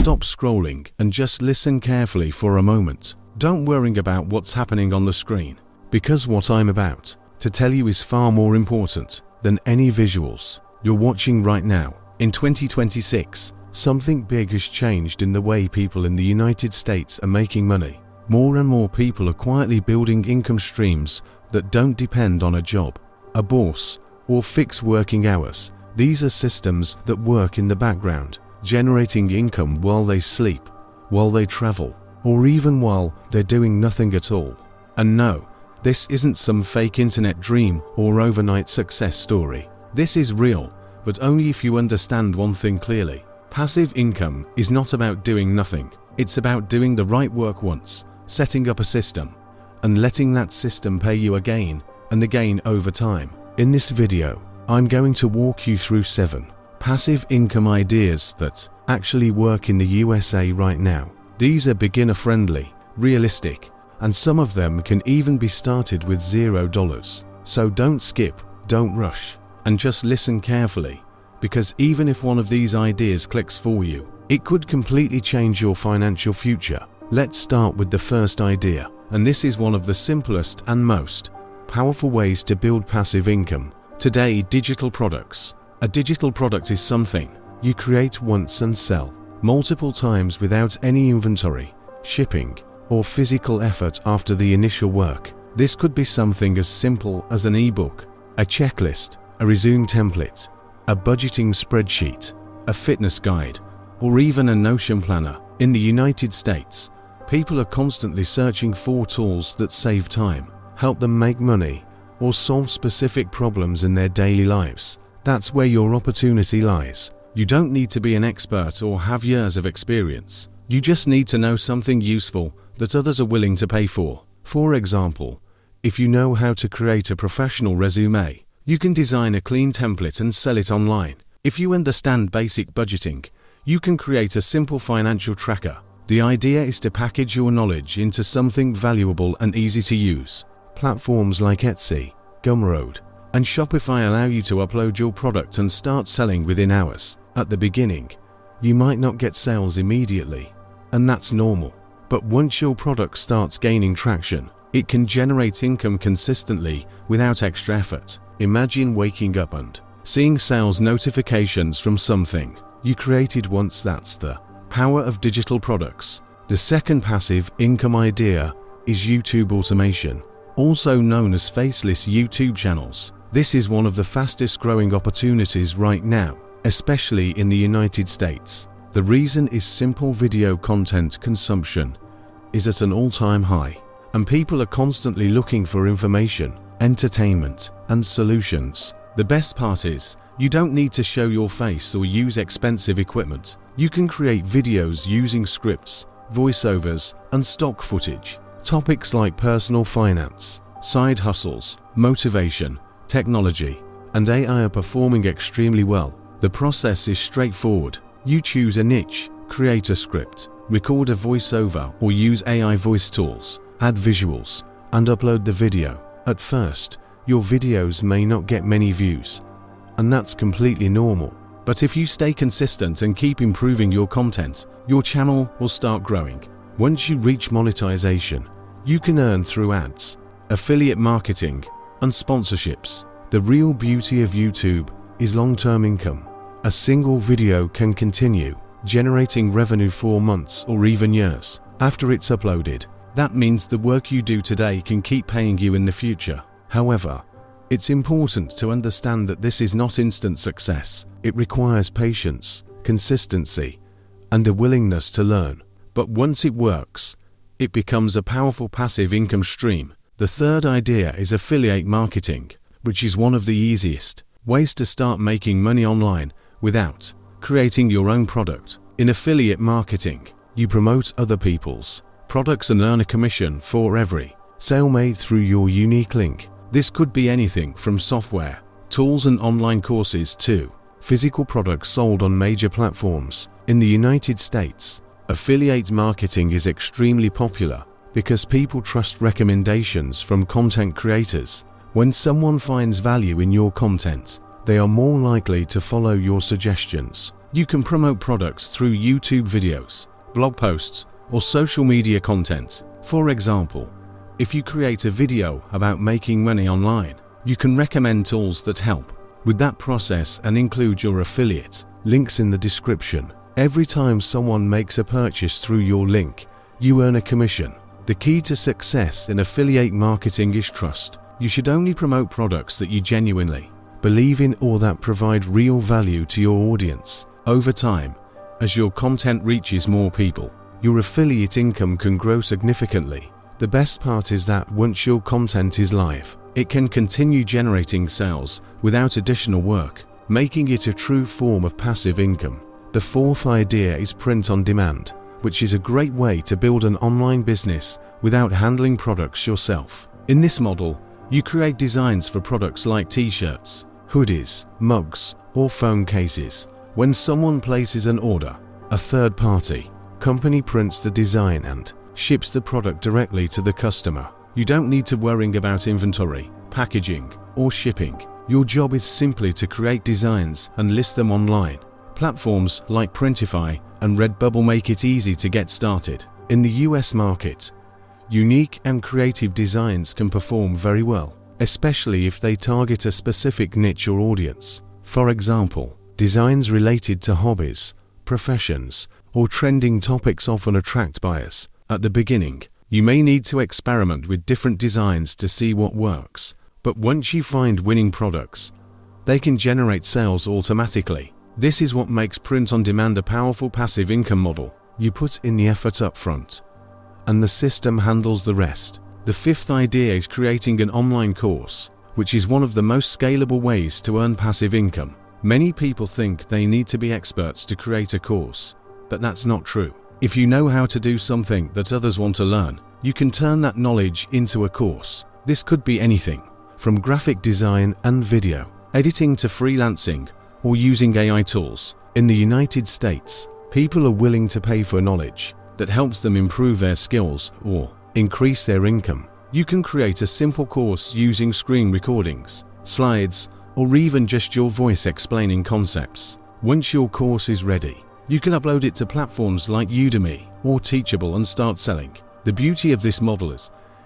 stop scrolling and just listen carefully for a moment. Don't worry about what's happening on the screen, because what I'm about to tell you is far more important than any visuals you're watching right now. In 2026, something big has changed in the way people in the United States are making money. More and more people are quietly building income streams that don't depend on a job, a boss, or fixed working hours. These are systems that work in the background, generating income while they sleep, while they travel, or even while they're doing nothing at all. And no, this isn't some fake internet dream or overnight success story. This is real, but only if you understand one thing clearly. Passive income is not about doing nothing. It's about doing the right work once, setting up a system, and letting that system pay you again and again over time. In this video, I'm going to walk you through 7 passive income ideas that actually work in the USA right now. These are beginner-friendly, realistic, and some of them can even be started with $0. So don't skip, don't rush, and just listen carefully, because even if one of these ideas clicks for you, it could completely change your financial future. Let's start with the first idea, and this is one of the simplest and most powerful ways to build passive income. Today, digital products. A digital product is something you create once and sell multiple times without any inventory, shipping, or physical effort after the initial work. This could be something as simple as an ebook, a checklist, a resume template, a budgeting spreadsheet, a fitness guide, or even a Notion planner. In the United States, people are constantly searching for tools that save time, help them make money, or solve specific problems in their daily lives. That's where your opportunity lies. You don't need to be an expert or have years of experience. You just need to know something useful that others are willing to pay for. For example, if you know how to create a professional resume, you can design a clean template and sell it online. If you understand basic budgeting, you can create a simple financial tracker. The idea is to package your knowledge into something valuable and easy to use. Platforms like Etsy, Gumroad, and Shopify allow you to upload your product and start selling within hours. At the beginning, you might not get sales immediately, and that's normal. But once your product starts gaining traction, it can generate income consistently without extra effort. Imagine waking up and seeing sales notifications from something you created once. That's the power of digital products. The second passive income idea is YouTube automation, also known as faceless YouTube channels. This is one of the fastest growing opportunities right now, especially in the United States. The reason is simple: video content consumption is at an all-time high, and people are constantly looking for information, entertainment, and solutions. The best part is, you don't need to show your face or use expensive equipment. You can create videos using scripts, voiceovers, and stock footage. Topics like personal finance, side hustles, motivation, technology, and AI are performing extremely well. The process is straightforward. You choose a niche, create a script, record a voiceover or use AI voice tools, add visuals, and upload the video. At first, your videos may not get many views, and that's completely normal. But if you stay consistent and keep improving your content, your channel will start growing. Once you reach monetization, you can earn through ads, affiliate marketing, and sponsorships. The real beauty of YouTube is long-term income. A single video can continue generating revenue for months or even years after it's uploaded. That means the work you do today can keep paying you in the future. However, it's important to understand that this is not instant success. It requires patience, consistency, and a willingness to learn. But once it works, it becomes a powerful passive income stream. The third idea is affiliate marketing, which is one of the easiest ways to start making money online without creating your own product. In affiliate marketing, you promote other people's products and earn a commission for every sale made through your unique link. This could be anything from software, tools and online courses to physical products sold on major platforms. In the United States, affiliate marketing is extremely popular because people trust recommendations from content creators. When someone finds value in your content, they are more likely to follow your suggestions. You can promote products through YouTube videos, blog posts, or social media content. For example, if you create a video about making money online, you can recommend tools that help with that process and include your affiliate links in the description. Every time someone makes a purchase through your link, you earn a commission. The key to success in affiliate marketing is trust. You should only promote products that you genuinely believe in or that provide real value to your audience. Over time, as your content reaches more people, your affiliate income can grow significantly. The best part is that once your content is live, it can continue generating sales without additional work, making it a true form of passive income. The fourth idea is print on demand, which is a great way to build an online business without handling products yourself. In this model, you create designs for products like t-shirts, hoodies, mugs, or phone cases. When someone places an order, a third-party company prints the design and ships the product directly to the customer. You don't need to worry about inventory, packaging, or shipping. Your job is simply to create designs and list them online. Platforms like Printify and Redbubble make it easy to get started. In the US market, unique and creative designs can perform very well, especially if they target a specific niche or audience. For example, designs related to hobbies, professions, or trending topics often attract buyers. At the beginning, you may need to experiment with different designs to see what works, but once you find winning products, they can generate sales automatically. This is what makes print on demand a powerful passive income model. You put in the effort up front, and the system handles the rest. The fifth idea is creating an online course, which is one of the most scalable ways to earn passive income. Many people think they need to be experts to create a course, but that's not true. If you know how to do something that others want to learn, you can turn that knowledge into a course. This could be anything from graphic design and video editing to freelancing or using AI tools. In the United States, people are willing to pay for knowledge that helps them improve their skills or increase their income. You can create a simple course using screen recordings, slides, or even just your voice explaining concepts. Once your course is ready, you can upload it to platforms like Udemy or Teachable and start selling. The beauty of this model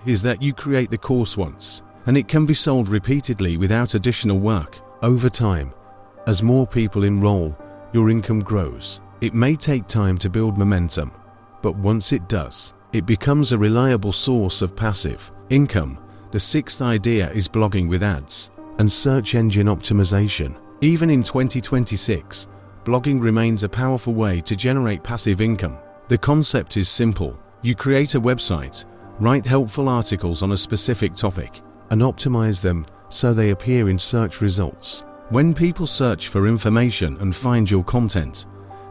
is that you create the course once, and it can be sold repeatedly without additional work. Over time, as more people enroll, your income grows. It may take time to build momentum, but once it does, it becomes a reliable source of passive income. The sixth idea is blogging with ads and search engine optimization. Even in 2026, blogging remains a powerful way to generate passive income. The concept is simple. You create a website, write helpful articles on a specific topic, and optimize them so they appear in search results. When people search for information and find your content,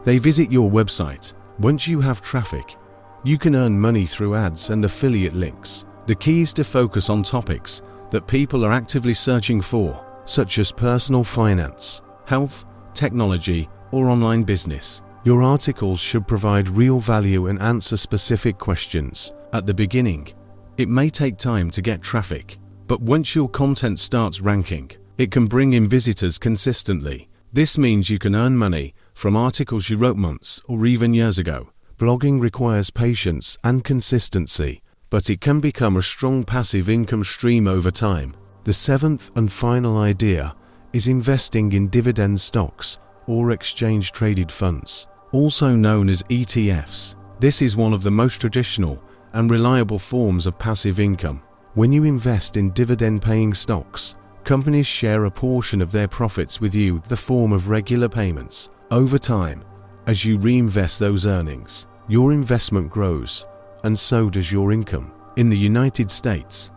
they visit your website. Once you have traffic, you can earn money through ads and affiliate links. The key is to focus on topics that people are actively searching for, such as personal finance, health, technology, or online business. Your articles should provide real value and answer specific questions. At the beginning, it may take time to get traffic, but once your content starts ranking, it can bring in visitors consistently. This means you can earn money from articles you wrote months or even years ago. Blogging requires patience and consistency, but it can become a strong passive income stream over time. The seventh and final idea is investing in dividend stocks or exchange-traded funds, also known as ETFs. This is one of the most traditional and reliable forms of passive income. When you invest in dividend-paying stocks, companies share a portion of their profits with you in the form of regular payments. Over time, as you reinvest those earnings, your investment grows, and so does your income. In the United States,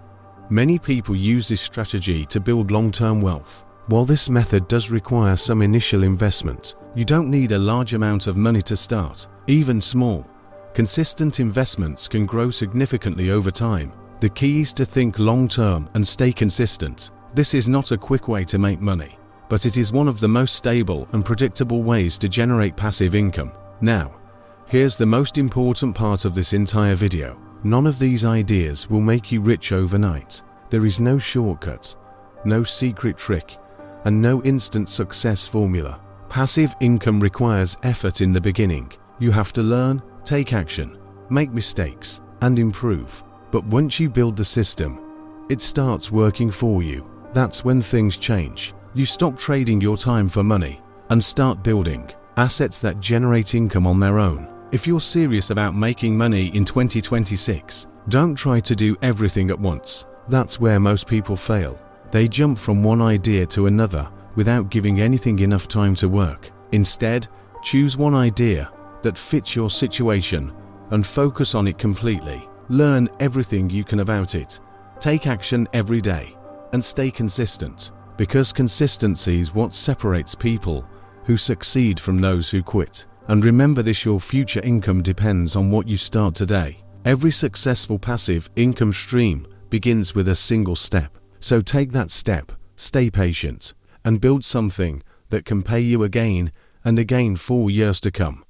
many people use this strategy to build long-term wealth. While this method does require some initial investment, you don't need a large amount of money to start. Even small, consistent investments can grow significantly over time. The key is to think long-term and stay consistent. This is not a quick way to make money, but it is one of the most stable and predictable ways to generate passive income. Now, here's the most important part of this entire video. None of these ideas will make you rich overnight. There is no shortcut, no secret trick, and no instant success formula. Passive income requires effort in the beginning. You have to learn, take action, make mistakes, and improve. But once you build the system, it starts working for you. That's when things change. You stop trading your time for money and start building assets that generate income on their own. If you're serious about making money in 2026, don't try to do everything at once. That's where most people fail. They jump from one idea to another without giving anything enough time to work. Instead, choose one idea that fits your situation and focus on it completely. Learn everything you can about it. Take action every day and stay consistent, because consistency is what separates people who succeed from those who quit. And remember this: your future income depends on what you start today. Every successful passive income stream begins with a single step. So take that step, stay patient, and build something that can pay you again and again for years to come.